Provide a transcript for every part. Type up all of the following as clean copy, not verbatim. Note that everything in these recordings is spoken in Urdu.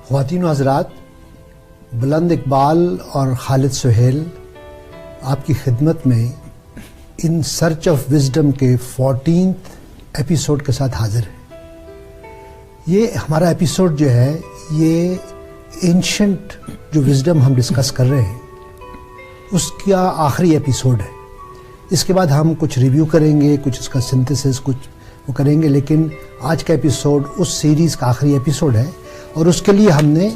خواتین و حضرات، بلند اقبال اور خالد سہیل آپ کی خدمت میں ان سرچ آف وزڈم کے 14th ایپیسوڈ کے ساتھ حاضر ہیں۔ یہ ہمارا ایپیسوڈ جو ہے یہ اینشنٹ جو وزڈم ہم ڈسکس کر رہے ہیں اس کا آخری ایپیسوڈ ہے۔ اس کے بعد ہم کچھ ریویو کریں گے، کچھ اس کا سنتھسس کچھ وہ کریں گے، لیکن آج کا ایپیسوڈ اس سیریز کا آخری ایپیسوڈ ہے اور اس کے لیے ہم نے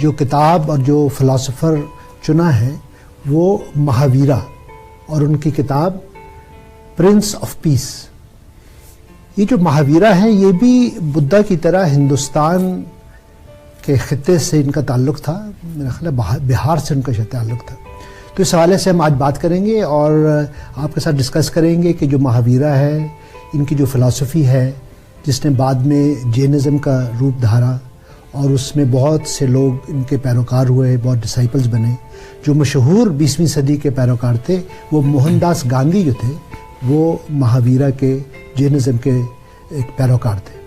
جو کتاب اور جو فلاسفر چنا ہے وہ مہاویرا اور ان کی کتاب پرنس آف پیس۔ یہ جو مہاویرا ہیں یہ بھی بدھا کی طرح ہندوستان کے خطے سے ان کا تعلق تھا، میرا خیال ہے بہار سے ان کا تعلق تھا۔ تو اس حوالے سے ہم آج بات کریں گے اور آپ کے ساتھ ڈسکس کریں گے کہ جو مہاویرا ہے، ان کی جو فلسفی ہے جس نے بعد میں جینزم کا روپ دھارا اور اس میں بہت سے لوگ ان کے پیروکار ہوئے، بہت ڈسائپلز بنے۔ جو مشہور 20ویں صدی کے پیروکار تھے وہ موہن داس گاندھی جو تھے وہ مہاویرا کے جینزم کے ایک پیروکار تھے۔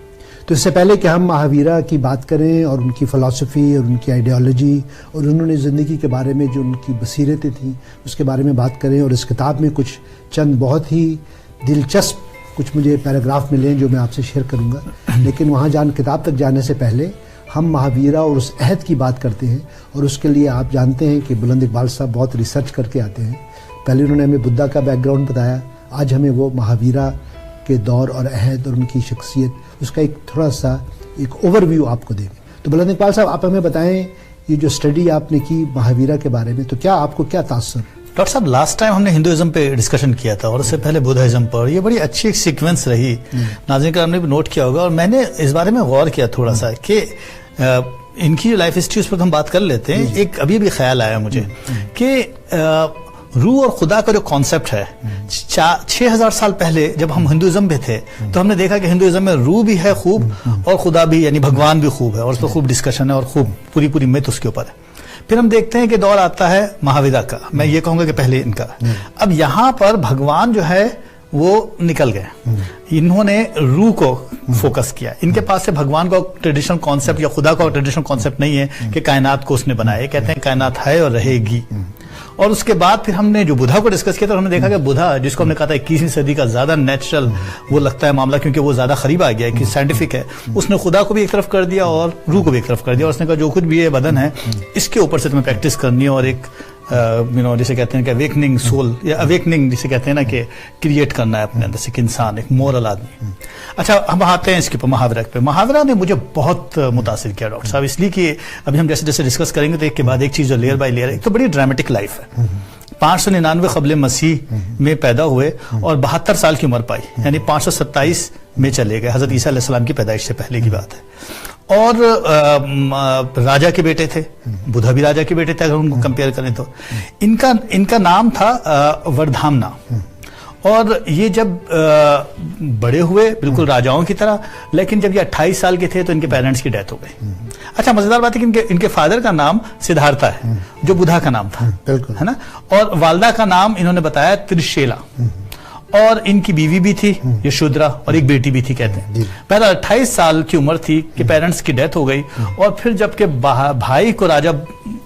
تو اس سے پہلے کہ ہم مہاویرا کی بات کریں اور ان کی فلسفی اور ان کی آئیڈیالوجی اور انہوں نے زندگی کے بارے میں جو ان کی بصیرتیں تھیں اس کے بارے میں بات کریں، اور اس کتاب میں کچھ چند بہت ہی دلچسپ کچھ مجھے پیراگراف ملے ہیں جو میں آپ سے شیئر کروں گا، لیکن وہاں کتاب تک جانے سے پہلے ہم مہاویرا اور اس عہد کی بات کرتے ہیں، اور اس کے لیے آپ جانتے ہیں کہ بلند اقبال صاحب بہت ریسرچ کر کے آتے ہیں۔ پہلے انہوں نے ہمیں بدھا کا بیک گراؤنڈ بتایا، آج ہمیں وہ مہاویرا کے دور اور عہد اور ان کی شخصیت اس کا ایک تھوڑا سا ایک اوور ویو آپ کو دیں گے۔ تو بلند اقبال صاحب آپ ہمیں بتائیں، یہ جو اسٹڈی آپ نے کی مہاویرا کے بارے میں، تو کیا آپ کو کیا تاثر؟ ڈاکٹر صاحب لاسٹ ٹائم ہم نے ہندوازم پہ ڈسکشن کیا تھا اور اس سے پہلے بدھازم پر، یہ بڑی اچھی ایک سیکوینس رہی، ناظرین کرام نے بھی نوٹ کیا ہوگا، اور میں نے اس بارے میں غور کیا تھوڑا سا کہ ان کی جو لائف ہسٹری اس پر ہم بات کر لیتے ہیں۔ ایک ابھی بھی خیال آیا مجھے کہ روح اور خدا کا جو کانسیپٹ ہے 6000 سال پہلے جب ہم ہندوازم میں تھے تو ہم نے دیکھا کہ ہندوازم میں روح بھی ہے خوب اور خدا بھی یعنی بھگوان بھی خوب ہے، اور اس پر خوب ڈسکشن ہے اور خوب پوری میتھ اس کے اوپر ہے۔ پھر ہم دیکھتے ہیں کہ دور آتا ہے مہاویرا کا، میں یہ کہوں گا کہ پہلے ان کا۔ اب یہاں پر بھگوان جو ہے وہ نکل گئے، انہوں نے روح کو فوکس کیا۔ ان کے پاس سے بھگوان کا ٹریڈیشنل کانسیپٹ یا خدا کا ٹریڈیشنل کانسیپٹ نہیں ہے کہ کائنات کو اس نے بنایا، یہ کہتے ہیں کائنات ہے اور رہے گی۔ اور اس کے بعد پھر ہم نے جو بدھا کو ڈسکس کیا تھا، ہم نے دیکھا کہ بدھا جس کو ہم نے کہا تھا 21ویں صدی کا زیادہ نیچرل وہ لگتا ہے معاملہ، کیونکہ وہ زیادہ قریب آ گیا ہے کہ سائنٹیفک ہے، اس نے خدا کو بھی ایک طرف کر دیا اور روح کو بھی ایک طرف کر دیا، اور اس نے کہا جو کچھ بھی یہ بدن ہے اس کے اوپر سے تمہیں پریکٹس کرنی ہے اور ایک جسے کہتے ہیں کہ اویکننگ سول یا اویکننگ جسے کہتے ہیں نا کہ کریٹ کرنا ہے اپنے اندر سے ایک انسان، ایک مورل آدمی۔ اچھا ہم آتے ہیں اس کے اوپر مہاویرا پہ۔ مہاویرا نے مجھے بہت متاثر کیا ڈاکٹر صاحب، اس لیے کہ ابھی ہم جیسے ڈسکس کریں گے تو ایک کے بعد ایک چیز جو لیئر بائی لیئر ہے، ایک تو بڑی ڈرامٹک لائف ہے۔ 599 قبل مسیح میں پیدا ہوئے اور 72 سال کی عمر پائی، یعنی 527 میں چلے گئے، حضرت عیسیٰ علیہ السلام کی پیدائش سے پہلے کی بات ہے۔ اور راجا کے بیٹے تھے، بدھا بھی راجا کے بیٹے تھے اگر ان کو کمپیئر کریں تو۔ ان کا نام تھا وردھامنا، اور یہ جب بڑے ہوئے بالکل راجاؤں کی طرح، لیکن جب یہ 28 سال کے تھے تو ان کے پیرنٹس کی ڈیتھ ہو گئی۔ اچھا مزیدار بات ہے کہ ان کے فادر کا نام سدھارتھا ہے جو بدھا کا نام تھا، ہے نا، اور والدہ کا نام انہوں نے بتایا ترشیلا، اور ان کی بیوی بھی تھی یشودرا اور ایک بیٹی بھی تھی کہتے ہیں۔ پہلا 28 سال کی عمر تھی کہ پیرنٹس کی ڈیتھ ہو گئی، اور پھر جب کہ بھائی کو راجا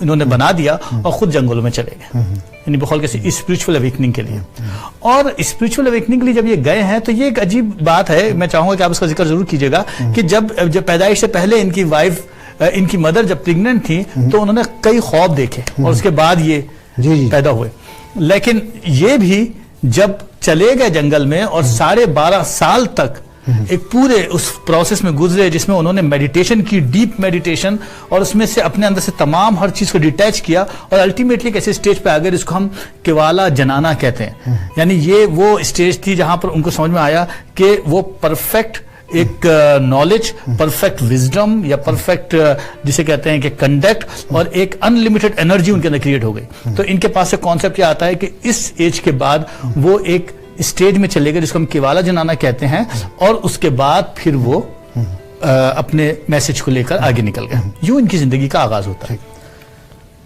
انہوں نے بنا دیا اور خود جنگلوں میں چلے گئے، یعنی بخول کسی اسپرچول اویکننگ کے لیے۔ اور اسپرچول اویکننگ کے لیے جب یہ گئے ہیں تو یہ ایک عجیب بات ہے، میں چاہوں گا کہ آپ اس کا ذکر ضرور کیجئے گا کہ جب پیدائش سے پہلے ان کی وائف ان کی مدر جب پریگننٹ تھی تو انہوں نے کئی خواب دیکھے اور اس کے بعد یہ پیدا ہوئے، لیکن یہ بھی جب چلے گئے جنگل میں اور 12.5 سال تک ایک پورے اس پروسیس میں گزرے جس میں انہوں نے میڈیٹیشن کی، ڈیپ میڈیٹیشن، اور اس میں سے اپنے اندر سے تمام ہر چیز کو ڈیٹیچ کیا، اور الٹیمیٹلی ایک ایسے اسٹیج پہ آ گئے جس کو ہم کیوالا جنانا کہتے ہیں، یعنی یہ وہ اسٹیج تھی جہاں پر ان کو سمجھ میں آیا کہ وہ پرفیکٹ ایک نالج، پرفیکٹ وزڈم یا پرفیکٹ جسے کہتے ہیں کہ کنڈکٹ، اور ایک ان لمیٹڈ انرجی ان کے اندر کریٹ ہو گئی۔ تو ان کے پاس سے کانسیپٹ یہ آتا ہے کہ اس ایج کے بعد وہ ایک اسٹیج میں چلے گئے جس کو ہم کیوالا جنانا کہتے ہیں، اور اس کے بعد پھر وہ اپنے میسج کو لے کر آگے نکل گئے۔ یوں ان کی زندگی کا آغاز ہوتا ہے۔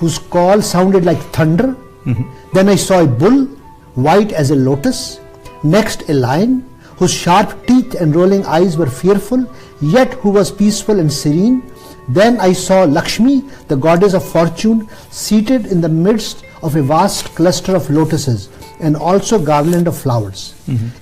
whose call sounded like thunder. Then I saw a bull, white as a lotus. Next a lion, whose sharp teeth and rolling eyes were fearful, yet who was peaceful and serene. Then I saw Lakshmi, the goddess of fortune, seated in the midst of a vast cluster of lotuses and also garland of flowers.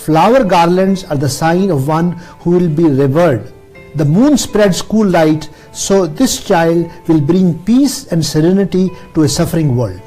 Flower garlands are the sign of one who will be revered. The moon spreads cool light, so this child will bring peace and serenity to a suffering world.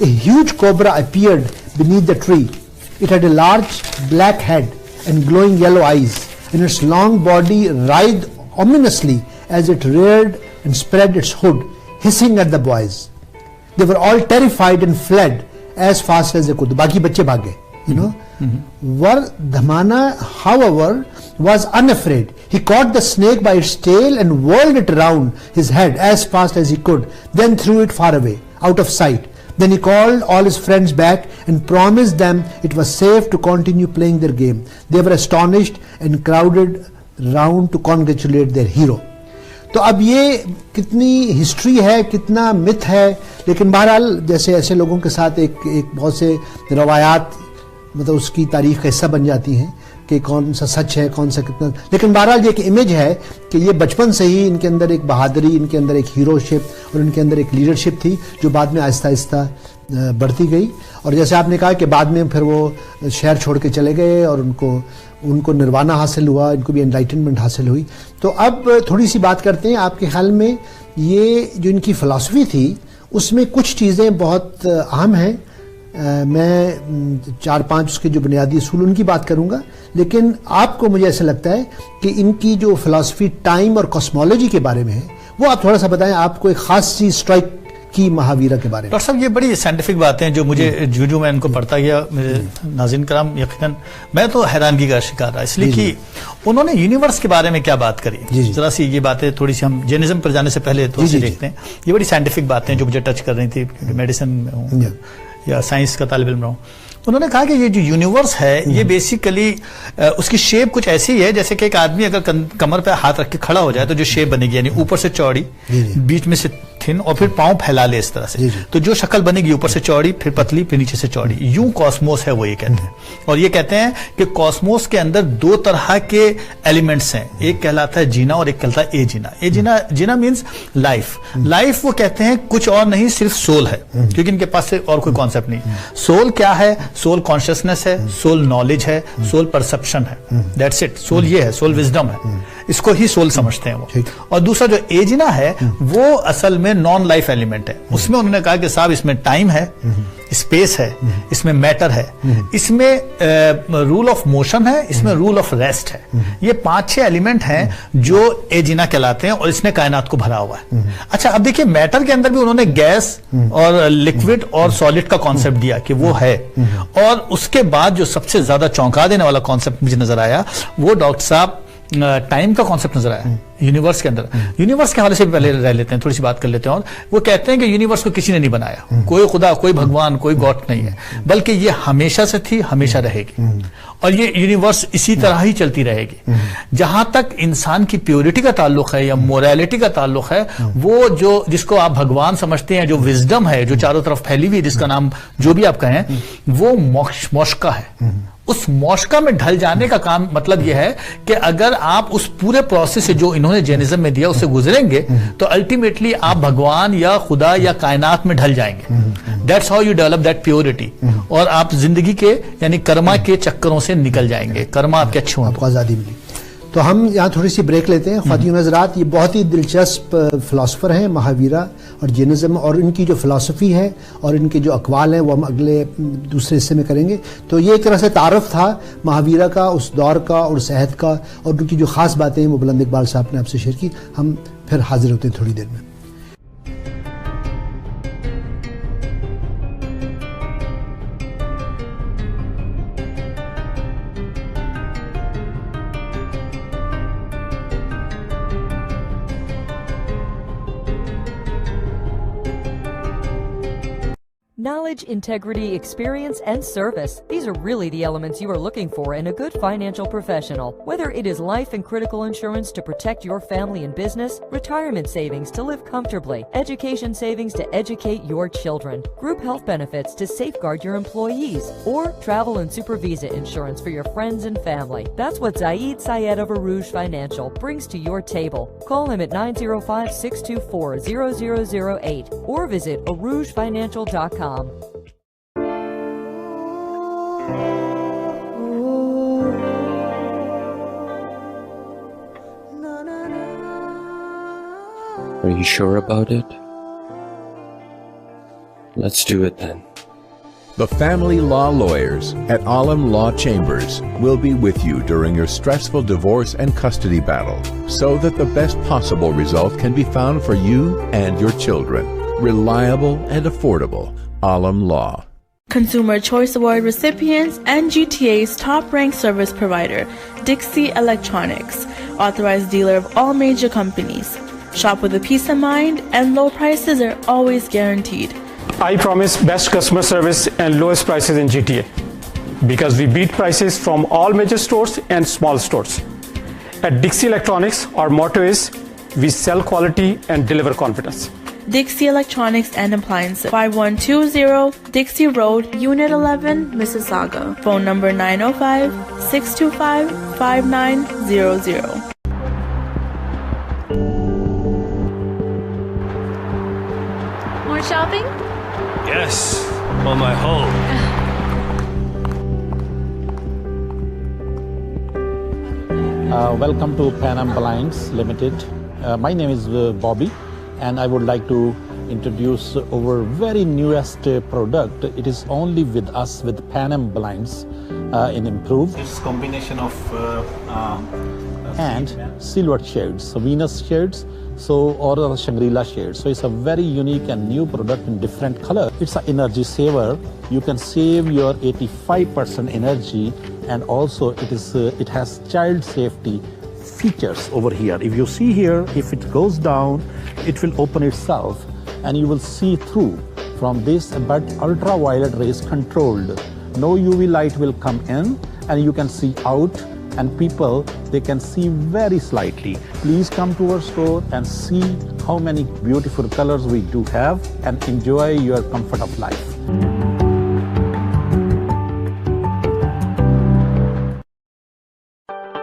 a huge cobra appeared beneath the tree. It had a large black head and glowing yellow eyes, and its long body writhed ominously as it reared and spread its hood. hissing at the boys. They were all terrified and fled as fast as they could. باقی بچے بھاگ گئے, you know. Vardhamana, however, was unafraid. He caught the snake by its tail and whirled it around his head as fast as he could, then threw it far away, out of sight. Then he called all his friends back and promised them it was safe to continue playing their game. They were astonished and crowded round to congratulate their hero. تو اب یہ کتنی ہسٹری ہے, کتنا متھ ہے, لیکن بہرحال جیسے ایسے لوگوں کے ساتھ ایک بہت سے روایات مطلب اس کی تاریخ کا حصہ بن جاتی ہیں کہ کون سا سچ ہے, کون سا کتنا. لیکن بہرحال یہ ایک امیج ہے کہ یہ بچپن سے ہی ان کے اندر ایک بہادری, ان کے اندر ایک ہیرو شپ اور ان کے اندر ایک لیڈرشپ تھی جو بعد میں آہستہ آہستہ بڑھتی گئی. اور جیسے آپ نے کہا کہ بعد میں پھر وہ شہر چھوڑ کے چلے گئے اور ان کو نروانا حاصل ہوا, ان کو بھی انلائٹنمنٹ حاصل ہوئی. تو اب تھوڑی سی بات کرتے ہیں, آپ کے خیال میں یہ جو ان کی فلاسفی تھی اس میں کچھ چیزیں بہت اہم ہیں. میں 4-5 اس کے جو بنیادی اصول ان کی بات کروں گا, لیکن آپ کو مجھے ایسا لگتا ہے کہ ان کی جو فلاسفی ٹائم اور کاسمولوجی کے بارے میں ہے وہ آپ تھوڑا سا بتائیں. آپ کو ایک خاص چیز اسٹرائک کی مہاویرا کے بارے میں. ڈاکٹر صاحب یہ بڑی سائنٹیفک باتیں جو مجھے جو میں ان کو پڑھتا گیا, میرے ناظرین کرام یقیناً میں تو حیرانگی کا شکار رہا, اس لیے کہ انہوں نے یونیورس کے بارے میں کیا بات کری. ذرا سی یہ باتیں تھوڑی سی ہم جینزم پر جانے سے پہلے تو دیکھتے ہیں. یہ بڑی سائنٹیفک باتیں جو مجھے ٹچ کر رہی تھی, میڈیسن میں ہوں یا سائنس کا طالب علم رہا ہوں. انہوں نے کہا کہ یہ جو یونیورس ہے یہ بیسیکلی اس کی شیپ کچھ ایسی ہے جیسے کہ ایک آدمی اگر کمر پہ ہاتھ رکھ کے کھڑا ہو جائے تو جو شیپ بنے گی, یعنی اوپر سے چوڑی, بیچ میں سے تھن اور پھر پاؤں پھیلا لے اس طرح سے, تو جو شکل بنے گی اوپر سے چوڑی پھر پتلی پھر نیچے سے چوڑی, یوں کاسموس ہے وہ یہ کہتے ہیں. اور یہ کہتے ہیں کہ کاسموس کے اندر 2 طرح کے ایلیمنٹس ہیں, ایک کہلاتا ہے جینا اور ایک کہلاتا ہے اے جینا. جینا مینس لائف. لائف وہ کہتے ہیں کچھ اور نہیں صرف سول ہے, کیونکہ ان کے پاس اور کوئی کانسیپٹ نہیں. سول کیا ہے؟ سول کانشسنس ہے, سول نالج ہے, سول پرسپشن ہے, دیٹس اٹ. سول یہ ہے, سول وزڈم ہے, اس کو ہی سول سمجھتے ہیں وہ. اور دوسرا جو ایجنا ہے وہ اصل میں نان لائف ایلیمنٹ ہے. اس میں انہوں نے کہا کہ صاحب اس میں ٹائم ہے, اسپیس ہے, اس میں میٹر ہے, اس میں رول آف موشن ہے, اس میں رول آف ریسٹ ہے. یہ 5-6 ایلیمنٹ ہیں جو ایجنا کہلاتے ہیں اور اس نے کائنات کو بھرا ہوا ہے. اچھا اب دیکھیے میٹر کے اندر بھی انہوں نے گیس اور لکوڈ اور سالڈ کا کانسیپٹ دیا کہ وہ ہے. اور اس کے بعد جو سب سے زیادہ چونکا دینے والا کانسیپٹ مجھے نظر آیا وہ ڈاکٹر صاحب ٹائم کا کانسیپٹ نظر آیا یونیورس کے اندر. یونیورس کے حوالے سے بھی پہلے رہ لیتے ہیں, تھوڑی سی بات کر لیتے ہیں. اور وہ کہتے ہیں کہ یونیورس کو کسی نے نہیں بنایا, کوئی خدا, کوئی بھگوان, کوئی گاڈ نہیں ہے, بلکہ یہ ہمیشہ سے تھی, ہمیشہ رہے گی, اور یہ یونیورس اسی طرح ہی چلتی رہے گی. جہاں تک انسان کی پیورٹی کا تعلق ہے یا موریلٹی کا تعلق ہے, وہ جو جس کو آپ بھگوان سمجھتے ہیں, جو وزڈم ہے جو چاروں طرف پھیلی ہوئی, جس کا نام جو بھی آپ کہیں, وہ موشکا ہے. اس موشکا میں ڈھل جانے کا کام مطلب یہ ہے کہ اگر آپ اس پورے پروسیس سے جو انہوں نے جینزم میں دیا اسے گزریں گے تو الٹیمیٹلی آپ بھگوان یا خدا یا کائنات میں ڈھل جائیں گے. That's how you develop that purity, اور آپ زندگی کے یعنی کرما کے چکروں سے نکل جائیں گے, کرما آپ کے اچھے ہوں, آپ کو آزادی ملی. تو ہم یہاں تھوڑی سی بریک لیتے ہیں. خواتین حضرات, یہ بہت ہی دلچسپ فلاسفر ہیں مہاویرا اور جینزم, اور ان کی جو فلاسفی ہے اور ان کے جو اقوال ہیں وہ ہم اگلے دوسرے حصے میں کریں گے. تو یہ ایک طرح سے تعارف تھا مہاویرا کا, اس دور کا اور اس عہد کا, اور ان کی جو خاص باتیں وہ بلند اقبال صاحب نے آپ سے شیئر کی. ہم پھر حاضر ہوتے ہیں تھوڑی دیر میں. Knowledge, integrity, experience, and service. These are really the elements you are looking for in a good financial professional. Whether it is life and critical insurance to protect your family and business, retirement savings to live comfortably, education savings to educate your children, group health benefits to safeguard your employees, or travel and super visa insurance for your friends and family. That's what Zaid Sayed of Arouge Financial brings to your table. Call him at 905-624-0008 or visit ArougeFinancial.com. Are you sure about it? Let's do it then. The family law lawyers at Alam Law Chambers will be with you during your stressful divorce and custody battle so that the best possible result can be found for you and your children. Reliable and affordable. Alam Law. Consumer Choice Award recipients and GTA's top-ranked service provider, Dixie Electronics, authorized dealer of all major companies. Shop with a peace of mind, and low prices are always guaranteed. I promise best customer service and lowest prices in GTA because we beat prices from all major stores and small stores. At Dixie Electronics, our motto is we sell quality and deliver confidence. Dixie Electronics and Appliances, 5120 Dixie Road, Unit 11, Mississauga. Phone number 905-625-5900. More shopping? Yes, on my home. Welcome to Pan Am Blinds Limited. My name is Bobby, and I would like to introduce our very newest product. It is only with us, with Pan Am Blinds in improved. It's combination of and silver shades, so Venus shades, or Shangri-La shades. So it's a very unique and new product in different color. It's an energy saver. You can save your 85% energy, and also it has child safety features over here. If you see here, if it goes down, it will open itself and you will see through from this, but ultraviolet rays controlled. No UV light will come in and you can see out, and people, they can see very slightly. Please come to our store and see how many beautiful colors we do have and enjoy your comfort of life.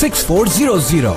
6400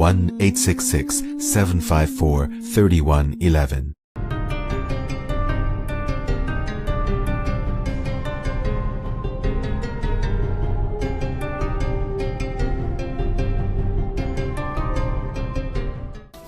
1-866-754-3111।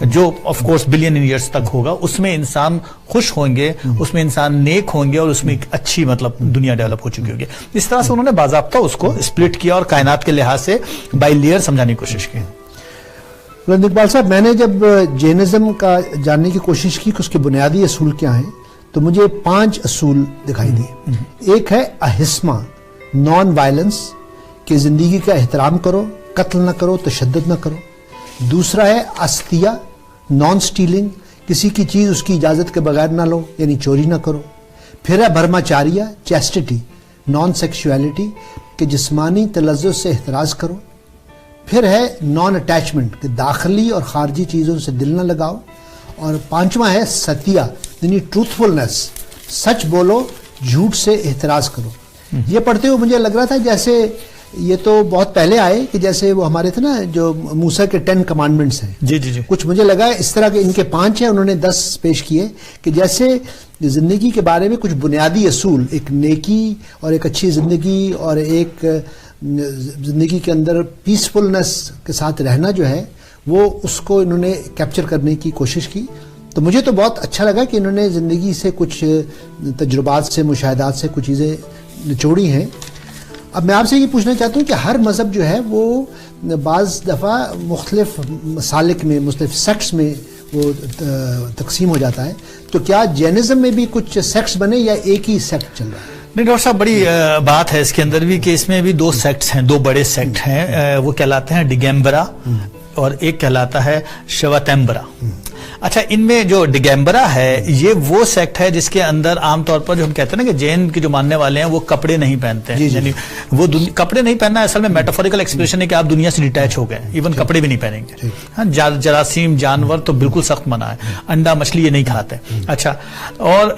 جو آف کورس بلین ایئرس تک ہوگا، اس میں انسان خوش ہوں گے، اس میں انسان نیک ہوں گے، اور اس میں ایک اچھی مطلب دنیا ڈیولپ ہو چکی ہوگی. اس طرح سے انہوں نے باضابطہ اس کو اسپلٹ کیا اور کائنات کے لحاظ سے بائی لیئر سمجھانے کی کوشش کی. بلند اقبال صاحب، میں نے جب جینزم کا جاننے کی کوشش کی کہ اس کے بنیادی اصول کیا ہیں تو مجھے 5 اصول دکھائی دیے. ایک ہے اہسما، نان وائلنس، کہ زندگی کا احترام کرو، قتل نہ کرو، تشدد نہ کرو. دوسرا ہے استیا، نان سٹیلنگ، کسی کی چیز اس کی اجازت کے بغیر نہ لو، یعنی چوری نہ کرو. پھر ہے برہماچاریہ، چیسٹٹی، نان سیکشولیٹی، کہ جسمانی تلذذ سے احتراز کرو. پھر ہے نان اٹیچمنٹ، کہ داخلی اور خارجی چیزوں سے دل نہ لگاؤ. اور 5واں ہے ستیا، یعنی ٹروتھفلنس، سچ بولو، جھوٹ سے احتراز کرو. یہ پڑھتے ہوئے مجھے لگ رہا تھا جیسے یہ تو بہت پہلے آئے کہ جیسے وہ ہمارے تھے نا جو موسیٰ کے 10 کمانڈمنٹس ہیں. جی جی جی. کچھ مجھے لگا اس طرح کے ان کے 5 ہیں، انہوں نے 10 پیش کیے کہ جیسے زندگی کے بارے میں کچھ بنیادی اصول، ایک نیکی اور ایک اچھی زندگی اور ایک زندگی کے اندر پیسفلنس کے ساتھ رہنا جو ہے وہ اس کو انہوں نے کیپچر کرنے کی کوشش کی. تو مجھے تو بہت اچھا لگا کہ انہوں نے زندگی سے کچھ تجربات سے، مشاہدات سے کچھ چیزیں نچوڑی ہیں. اب میں آپ سے یہ پوچھنا چاہتا ہوں کہ ہر مذہب جو ہے وہ بعض دفعہ مختلف مسالک میں، مختلف سیکٹس میں وہ تقسیم ہو جاتا ہے. تو کیا جینزم میں بھی کچھ سیکٹس بنے یا ایک ہی سیکٹ چل رہا ہے؟ نہیں ڈاکٹر صاحب، بڑی بات ہے اس کے اندر بھی کہ اس میں بھی 2 سیکٹس ہیں، 2 بڑے سیکٹ ہیں. وہ کہلاتے ہیں ڈگیمبرا اور ایک کہلاتا ہے شواتمبرا. اچھا، ان میں جو ڈگیمبرا ہے یہ وہ سیکٹ ہے جس کے اندر عام طور پر جو ہم کہتے ہیں نا کہ جین کے جو ماننے والے ہیں وہ کپڑے نہیں پہنتے ہیں. یعنی وہ کپڑے نہیں پہننا اصل میں میٹافوریکل ایکسپریشن ہے کہ آپ دنیا سے ڈیٹیچ ہو گئے، ایون کپڑے بھی نہیں پہنیں گے. ہاں، جراثیم، جانور تو بالکل سخت منع ہے، انڈا مچھلی یہ نہیں کھاتے. اچھا، اور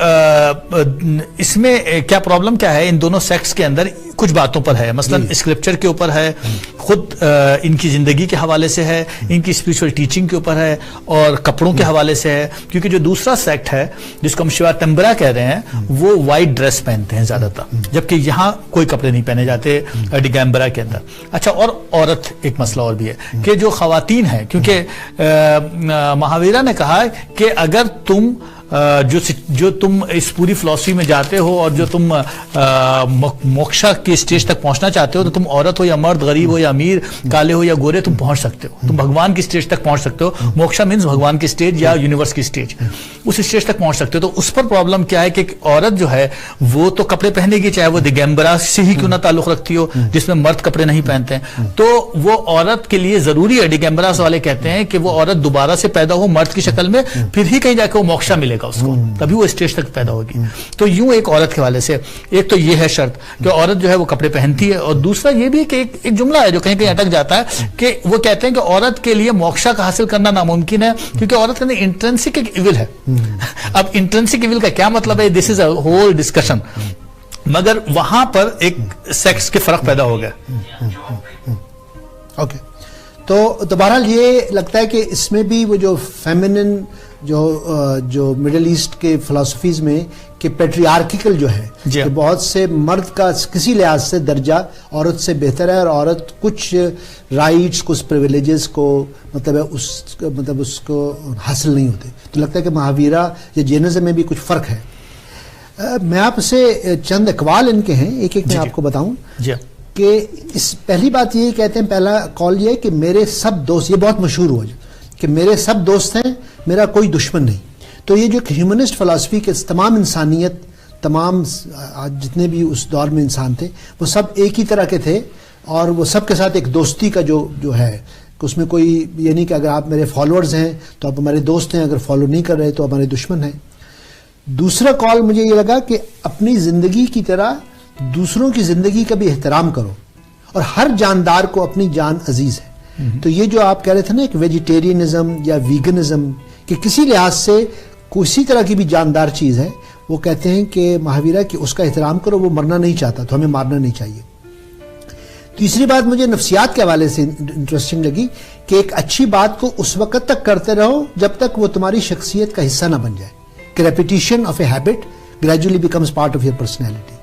اس میں کیا پرابلم کیا ہے ان دونوں سیکٹس کے اندر؟ کچھ باتوں پر ہے، مثلا اسکرپچر کے اوپر ہے، خود ان کی زندگی کے حوالے سے ہے، ان کی اسپریچول ٹیچنگ کے اوپر ہے، اور کپڑوں کے حوالے سے ہے. کیونکہ جو دوسرا سیکٹ ہے جس کو ہم شواتمبرا کہہ رہے ہیں وہ وائٹ ڈریس پہنتے ہیں زیادہ تر، جبکہ یہاں کوئی کپڑے نہیں پہنے جاتے ڈگیمبرا کے اندر. اچھا، اور عورت، ایک مسئلہ اور بھی ہے کہ جو خواتین ہیں، کیونکہ مہاویرا نے کہا کہ اگر تم جو تم اس پوری فلسفی میں جاتے ہو اور جو تم موکشا کی اسٹیج تک پہنچنا چاہتے ہو، تو تم عورت ہو یا مرد، غریب ہو یا امیر، کالے ہو یا گورے، تم پہنچ سکتے ہو. تم بھگوان کی اسٹیج تک پہنچ سکتے ہو. موکشا مینز بھگوان کی اسٹیج یا یونیورس کی اسٹیج، اس اسٹیج تک پہنچ سکتے ہو. تو اس پر پرابلم کیا ہے کہ عورت جو ہے وہ تو کپڑے پہنے گی، چاہے وہ دگمبرا سے ہی کیوں نہ تعلق رکھتی ہو جس میں مرد کپڑے نہیں پہنتے ہیں. تو وہ عورت کے لیے ضروری ہے، دگمبرا والے کہتے ہیں کہ وہ عورت دوبارہ سے پیدا ہو مرد کی شکل میں، پھر ہی کہیں جا کے وہ موکشا ملے گا اس کو، تبھی وہ اسٹیج تک پیدا ہوگی. تو یوں ایک عورت کے حوالے سے ایک تو یہ ہے شرط کہ عورت جو ہے وہ کپڑے پہنتی ہے. اور دوسرا یہ بھی کہ ایک جملہ ہے جو کہیں کہیں اٹک جاتا ہے کہ وہ کہتے ہیں کہ عورت کے لیے موکشا کا حاصل کرنا ناممکن ہے کیونکہ عورت کے اندر انٹرنسک ایک ایول ہے. اب انٹرنسک ایول کا کیا مطلب ہے؟ دس از اے ہول ڈسکشن، مگر وہاں پر ایک سیکس کے فرق پیدا ہو گیا. اوکے، تو بہرحال یہ لگتا ہے کہ اس میں بھی وہ جو فیمنن جو مڈل ایسٹ کے فلسفیز میں کہ پیٹریارکیکل جو ہے کہ بہت سے مرد کا کسی لحاظ سے درجہ عورت سے بہتر ہے اور عورت کچھ رائٹس، کچھ پریویلیجز کو مطلب اس کو حاصل نہیں ہوتے. تو لگتا ہے کہ مہاویرا یا جینزم میں بھی کچھ فرق ہے. میں آپ سے چند اقوال ان کے ہیں، ایک میں آپ کو بتاؤں کہ اس پہلی بات یہ کہتے ہیں، پہلا قول یہ کہ میرے سب دوست، یہ بہت مشہور ہوا کہ میرے سب دوست ہیں، میرا کوئی دشمن نہیں. تو یہ جو ہیومنسٹ فلسفی کے تمام انسانیت، تمام جتنے بھی اس دور میں انسان تھے وہ سب ایک ہی طرح کے تھے، اور وہ سب کے ساتھ ایک دوستی کا جو ہے کہ اس میں کوئی یہ نہیں کہ اگر آپ میرے فالوورز ہیں تو آپ ہمارے دوست ہیں، اگر فالو نہیں کر رہے تو ہمارے دشمن ہیں. دوسرا قول مجھے یہ لگا کہ اپنی زندگی کی طرح دوسروں کی زندگی کا بھی احترام کرو، اور ہر جاندار کو اپنی جان عزیز ہے. تو یہ جو آپ کہہ رہے تھے نا کہ ویجیٹیرینزم یا ویگنزم، کہ کسی لحاظ سے کسی طرح کی بھی جاندار چیز ہے، وہ کہتے ہیں کہ مہاویرا کہ اس کا احترام کرو، وہ مرنا نہیں چاہتا تو ہمیں مارنا نہیں چاہیے. تیسری بات مجھے نفسیات کے حوالے سے انٹرسٹنگ لگی کہ ایک اچھی بات کو اس وقت تک کرتے رہو جب تک وہ تمہاری شخصیت کا حصہ نہ بن جائے، کہ repetition of a habit gradually becomes part of your personality.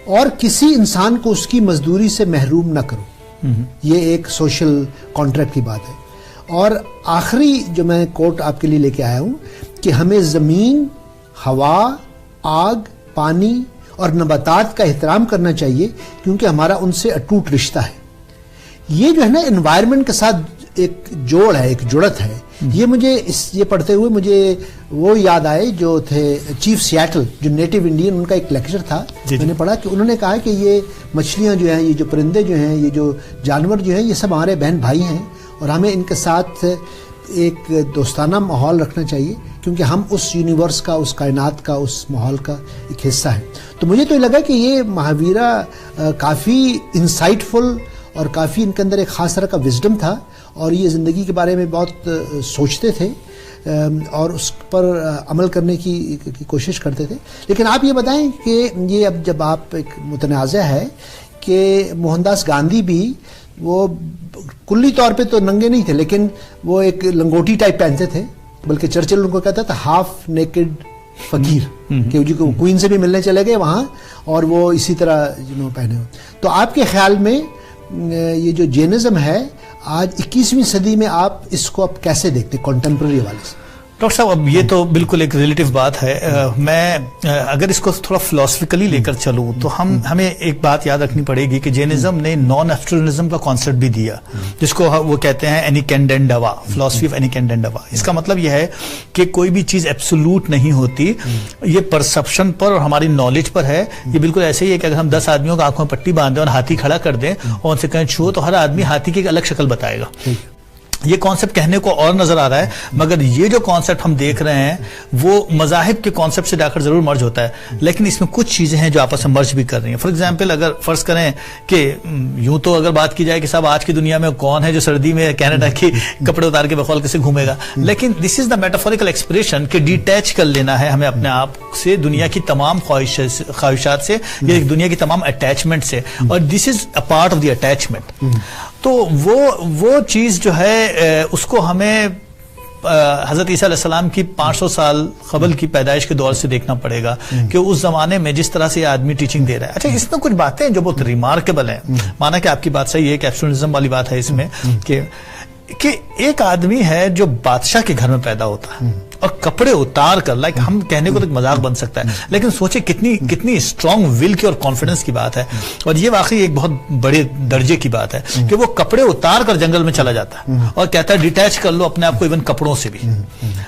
اور کسی انسان کو اس کی مزدوری سے محروم نہ کرو، یہ ایک سوشل کانٹریکٹ کی بات ہے. اور آخری جو میں کوٹ آپ کے لیے لے کے آیا ہوں کہ ہمیں زمین، ہوا، آگ، پانی اور نباتات کا احترام کرنا چاہیے کیونکہ ہمارا ان سے اٹوٹ رشتہ ہے. یہ جو ہے نا انوائرمنٹ کے ساتھ ایک جوڑ ہے، ایک جڑت ہے. یہ پڑھتے ہوئے مجھے وہ یاد آئے جو تھے چیف سیاٹل، جو نیٹو انڈین، ان کا ایک لیکچر تھا. میں نے پڑھا کہ انہوں نے کہا کہ یہ مچھلیاں جو ہیں، یہ جو پرندے جو ہیں، یہ جو جانور جو ہیں، یہ سب ہمارے بہن بھائی ہیں اور ہمیں ان کے ساتھ ایک دوستانہ ماحول رکھنا چاہیے کیونکہ ہم اس یونیورس کا، اس کائنات کا، اس ماحول کا ایک حصہ ہے. تو مجھے تو یہ لگا کہ یہ مہاویرا کافی انسائٹ فل اور کافی ان کے اندر ایک خاص طرح کا وزڈم تھا اور یہ زندگی کے بارے میں بہت سوچتے تھے اور اس پر عمل کرنے کی کوشش کرتے تھے. لیکن آپ یہ بتائیں کہ یہ اب جب آپ ایک متنازع ہے کہ موہن داس گاندھی بھی وہ کلی طور پہ تو ننگے نہیں تھے لیکن وہ ایک لنگوٹی ٹائپ پہنتے تھے، بلکہ چرچل ان کو کہتا تھا ہاف نیکڈ فقیر، کہ جی کو کوئین سے بھی ملنے چلے گئے وہاں اور وہ اسی طرح پہنے ہو. تو آپ کے خیال میں یہ جو جینزم ہے آج 21ویں صدی میں آپ اس کو اب کیسے دیکھتے کنٹمپرری حوالے سے؟ ڈاکٹر صاحب اب یہ تو بالکل ایک ریلیٹیو بات ہے. میں اگر اس کو تھوڑا فلاسفیکلی لے کر چلوں تو ہمیں ایک بات یاد رکھنی پڑے گی کہ جینزم نے نان ایبسولوٹزم کا کانسیپٹ بھی دیا جس کو وہ کہتے ہیں اینیکینڈنڈوا، فلاسفی آف اینیکینڈنڈوا. اس کا مطلب یہ ہے کہ کوئی بھی چیز ایبسولوٹ نہیں ہوتی، یہ پرسپشن پر اور ہماری نالج پر ہے. یہ بالکل ایسے ہی ہے کہ اگر ہم 10 آدمیوں کو آنکھوں میں پٹی باندھ دیں اور ہاتھی کھڑا کر دیں اور ان سے کہیں چھو تو ہر آدمی ہاتھی کی ایک الگ شکل بتائے گا. یہ کانسیپٹ کہنے کو اور نظر آ رہا ہے مگر یہ جو کانسیپٹ ہم دیکھ رہے ہیں وہ مذاہب کے کانسیپٹ سے جا کر ضرور مرج ہوتا ہے لیکن اس میں کچھ چیزیں ہیں جو آپس میں مرج بھی کر رہی ہیں. فار ایگزامپل اگر فرض کریں کہ یوں تو اگر بات کی جائے کہ صاحب آج کی دنیا میں کون ہے جو سردی میں کینیڈا کے کپڑے اتار کے بقول کیسے گھومے گا، لیکن دس از دا میٹافوریکل ایکسپریشن کہ ڈیٹیچ کر لینا ہے ہمیں اپنے آپ سے دنیا کی تمام خواہشات سے یا دنیا کی تمام اٹیچمنٹ سے، اور this is a part of the attachment. تو وہ چیز جو ہے اس کو ہمیں حضرت عیسیٰ علیہ السلام کی 500 سال قبل کی پیدائش کے دور سے دیکھنا پڑے گا کہ اس زمانے میں جس طرح سے یہ آدمی ٹیچنگ دے رہا ہے. اچھا اس میں کچھ باتیں ہیں جو بہت ریمارکیبل ہیں. مانا کہ آپ کی بات صحیح ہے کہ ایبسولوٹزم والی بات ہے اس میں کہ ایک آدمی ہے جو بادشاہ کے گھر میں پیدا ہوتا ہے اور کپڑے اتار کر لائک ہم کہنے کو تو مذاق بن سکتا ہے لیکن سوچے کتنی اسٹرانگ ول کی اور کانفیڈنس کی بات ہے. اور یہ واقعی ایک بہت بڑے درجے کی بات ہے کہ وہ کپڑے اتار کر جنگل میں چلا جاتا ہے اور کہتا ہے ڈیٹیچ کر لو اپنے آپ کو ایون کپڑوں سے بھی.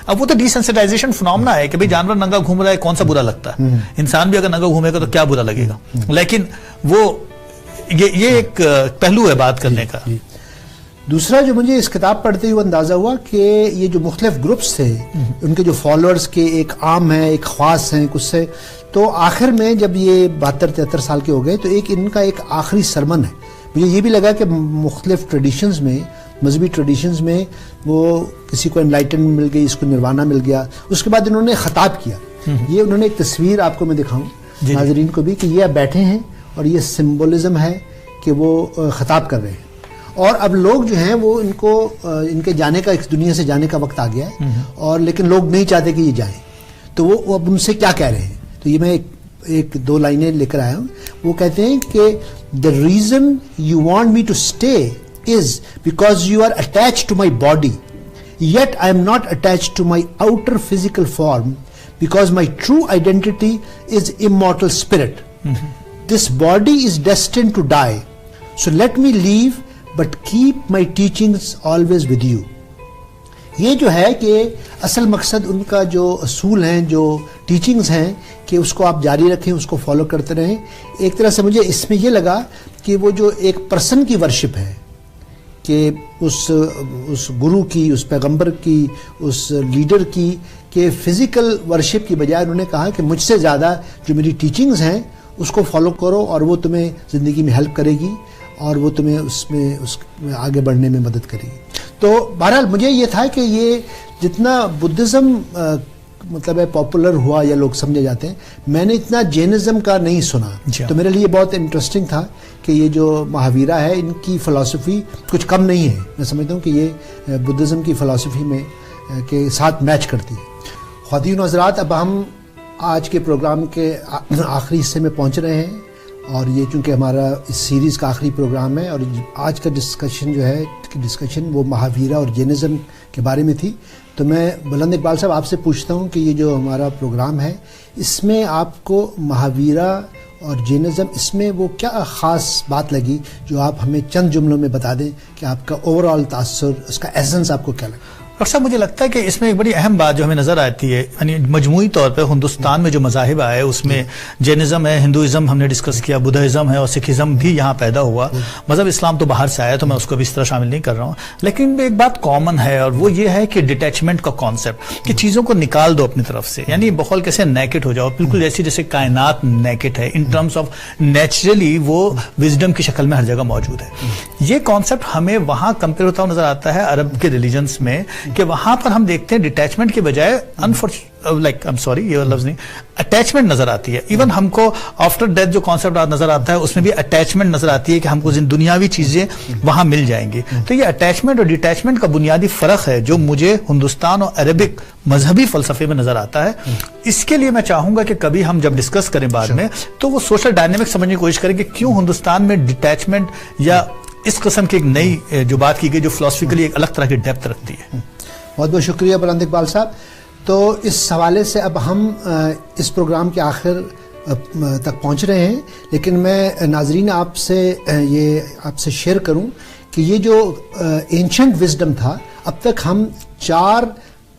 اب وہ تو ڈیسینسٹائزیشن فنومنا ہے کہ بھئی جانور ننگا گھوم رہا ہے کون سا برا لگتا ہے، انسان بھی اگر ننگا گھومے گا تو کیا برا لگے گا. لیکن وہ یہ ایک پہلو ہے بات کرنے کا. دوسرا جو مجھے اس کتاب پڑھتے ہوئے اندازہ ہوا کہ یہ جو مختلف گروپس تھے ان کے جو فالوورز کے ایک عام ہیں ایک خاص ہیں کچھ سے، تو آخر میں جب یہ 72-73 سال کے ہو گئے تو ان کا ایک آخری سرمن ہے. مجھے یہ بھی لگا کہ مختلف ٹریڈیشنز میں، مذہبی ٹریڈیشنز میں وہ کسی کو انلائٹنمنٹ مل گئی، اس کو نروانا مل گیا. اس کے بعد انہوں نے خطاب کیا. یہ انہوں نے ایک تصویر آپ کو میں دکھاؤں ناظرین کو بھی کہ یہ اب بیٹھے ہیں اور یہ سمبولزم ہے کہ وہ خطاب کر رہے ہیں اور اب لوگ جو ہیں وہ ان کے جانے کا، اس دنیا سے جانے کا وقت آ گیا ہے اور لیکن لوگ نہیں چاہتے کہ یہ جائیں. تو وہ اب ان سے کیا کہہ رہے ہیں. تو یہ میں ایک 2 لائنیں لے کر آیا ہوں. وہ کہتے ہیں کہ the reason you want me to stay is because you are attached to my body, yet I am not attached to my outer physical form because my true identity is immortal spirit. This body is destined to die, so let me leave but keep my teachings always with you. یہ جو ہے کہ اصل مقصد ان کا جو اصول ہیں، جو ٹیچنگز ہیں کہ اس کو آپ جاری رکھیں، اس کو فالو کرتے رہیں. ایک طرح سے مجھے اس میں یہ لگا کہ وہ جو ایک پرسن کی ورشپ ہے کہ اس گرو کی، اس پیغمبر کی، اس لیڈر کی، کہ فزیکل ورشپ کی بجائے انہوں نے کہا کہ مجھ سے زیادہ جو میری ٹیچنگز ہیں اس کو فالو کرو اور وہ تمہیں زندگی میں ہیلپ کرے گی اور وہ تمہیں اس میں آگے بڑھنے میں مدد کرے گی. تو بہرحال مجھے یہ تھا کہ یہ جتنا بدھزم مطلب ہے پاپولر ہوا یا لوگ سمجھے جاتے ہیں، میں نے اتنا جینزم کا نہیں سنا. تو میرے لیے بہت انٹرسٹنگ تھا کہ یہ جو مہاویرا ہے ان کی فلسفی کچھ کم نہیں ہے. میں سمجھتا ہوں کہ یہ بدھزم کی فلسفی میں کے ساتھ میچ کرتی ہے. خواتین و حضرات، اب ہم آج کے پروگرام کے آخری حصے میں پہنچ رہے ہیں اور یہ چونکہ ہمارا اس سیریز کا آخری پروگرام ہے اور آج کا ڈسکشن جو ہے کی ڈسکشن وہ مہاویرا اور جینزم کے بارے میں تھی. تو میں بلند اقبال صاحب آپ سے پوچھتا ہوں کہ یہ جو ہمارا پروگرام ہے اس میں آپ کو مہاویرا اور جینزم اس میں وہ کیا خاص بات لگی جو آپ ہمیں چند جملوں میں بتا دیں کہ آپ کا اوور آل تاثر, اس کا ایسنس آپ کو کیا لگا؟ ڈاکٹر صاحب مجھے لگتا ہے کہ اس میں ایک بڑی اہم بات جو ہمیں نظر آتی ہے, یعنی مجموعی طور پہ ہندوستان میں جو مذاہب آئے اس میں جینزم ہے, ہندوازم ہم نے ڈسکس کیا, بدھازم ہے اور سکھزم بھی یہاں پیدا ہوا. مذہب اسلام تو باہر سے آیا تو میں اس کو بھی اس طرح شامل نہیں کر رہا ہوں, لیکن ایک بات کامن ہے اور وہ یہ ہے کہ ڈیٹیچمنٹ کا کانسیپٹ, کہ چیزوں کو نکال دو اپنی طرف سے, یعنی بقول کیسے نیکٹ ہو جاؤ, بالکل جیسے کائنات نیکٹ ہے ان ٹرمز آف نیچرلی وہ وزڈم کی شکل میں ہر جگہ موجود ہے. یہ کانسیپٹ ہمیں وہاں کمپیئر ہوتا ہوا نظر آتا ہے عرب کے ریلیجنس میں, کہ وہاں پر ہم دیکھتے ہیں ڈیٹیچمنٹ کے بجائے یہ لفظ نہیں, اٹیچمنٹ نظر آتی ہے. ایون ہم کو آفٹر ڈیتھ جو کانسیپٹ نظر آتا ہے اس میں بھی اٹیچمنٹ نظر آتی ہے کہ ہم کو دنیاوی چیزیں وہاں مل جائیں گی. تو یہ اٹیچمنٹ اور ڈیٹیچمنٹ کا بنیادی فرق ہے جو مجھے ہندوستان اور عربک مذہبی فلسفے میں نظر آتا ہے. اس کے لیے میں چاہوں گا کہ کبھی ہم جب ڈسکس کریں بعد میں تو وہ سوشل ڈائنامک سمجھنے کی کوشش کریں کہ کیوں ہندوستان میں ڈیٹیچمنٹ یا اس قسم کی ایک نئی جو بات کی گئی جو فلسفیکلی ایک الگ طرح کی ڈیپتھ رکھتی ہے. بہت بہت شکریہ بلند اقبال صاحب. تو اس حوالے سے اب ہم اس پروگرام کے آخر تک پہنچ رہے ہیں, لیکن میں ناظرین آپ سے شیئر کروں کہ یہ جو اینشنٹ وزڈم تھا, اب تک ہم 4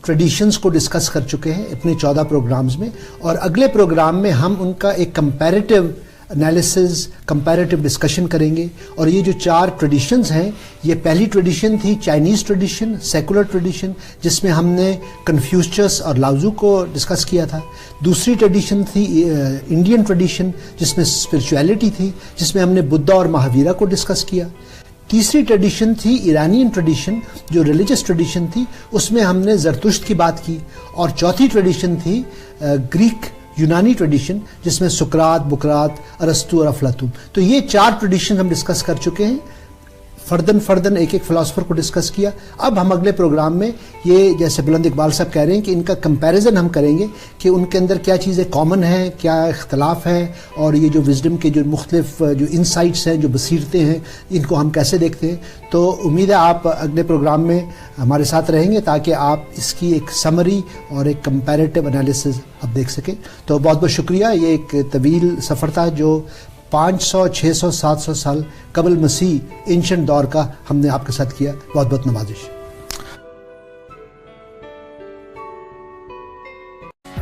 ٹریڈیشنز کو ڈسکس کر چکے ہیں اپنے 14 پروگرامز میں, اور اگلے پروگرام میں ہم ان کا ایک کمپیریٹیو انالیسز, کمپیریٹیو ڈسکشن کریں گے. اور یہ جو 4 ٹریڈیشنز ہیں, یہ پہلی ٹریڈیشن تھی چائنیز ٹریڈیشن, سیکولر ٹریڈیشن, جس میں ہم نے کنفیوشس اور لاؤزو کو ڈسکس کیا تھا. دوسری ٹریڈیشن تھی انڈین ٹریڈیشن جس میں اسپرچویلٹی تھی, جس میں ہم نے بدھا اور مہاویرا کو ڈسکس کیا. تیسری ٹریڈیشن تھی ایرانین ٹریڈیشن جو ریلیجس ٹریڈیشن تھی, اس میں ہم نے زرتشت کی بات کی. اور چوتھی ٹریڈیشن تھی گریک یونانی ٹریڈیشن جس میں سقراط, بکرات, ارسطو اور افلاطون. تو یہ 4 ٹریڈیشن ہم ڈسکس کر چکے ہیں, فردن ایک فلاسفر کو ڈسکس کیا. اب ہم اگلے پروگرام میں یہ جیسے بلند اقبال صاحب کہہ رہے ہیں کہ ان کا کمپیریزن ہم کریں گے کہ ان کے اندر کیا چیزیں کامن ہیں, کیا اختلاف ہے, اور یہ جو وزڈم کے جو مختلف جو انسائٹس ہیں, جو بصیرتیں ہیں, ان کو ہم کیسے دیکھتے ہیں. تو امید ہے آپ اگلے پروگرام میں ہمارے ساتھ رہیں گے تاکہ آپ اس کی ایک سمری اور ایک کمپیریٹیو انالیسز اب دیکھ سکیں. تو بہت بہت شکریہ. یہ ایک طویل سفر تھا جو 500, 600, 700 سال قبل مسیح اینشنٹ دور کا ہم نے آپ کے ساتھ کیا. بہت بہت نوازش.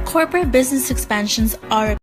Corporate business expansions are a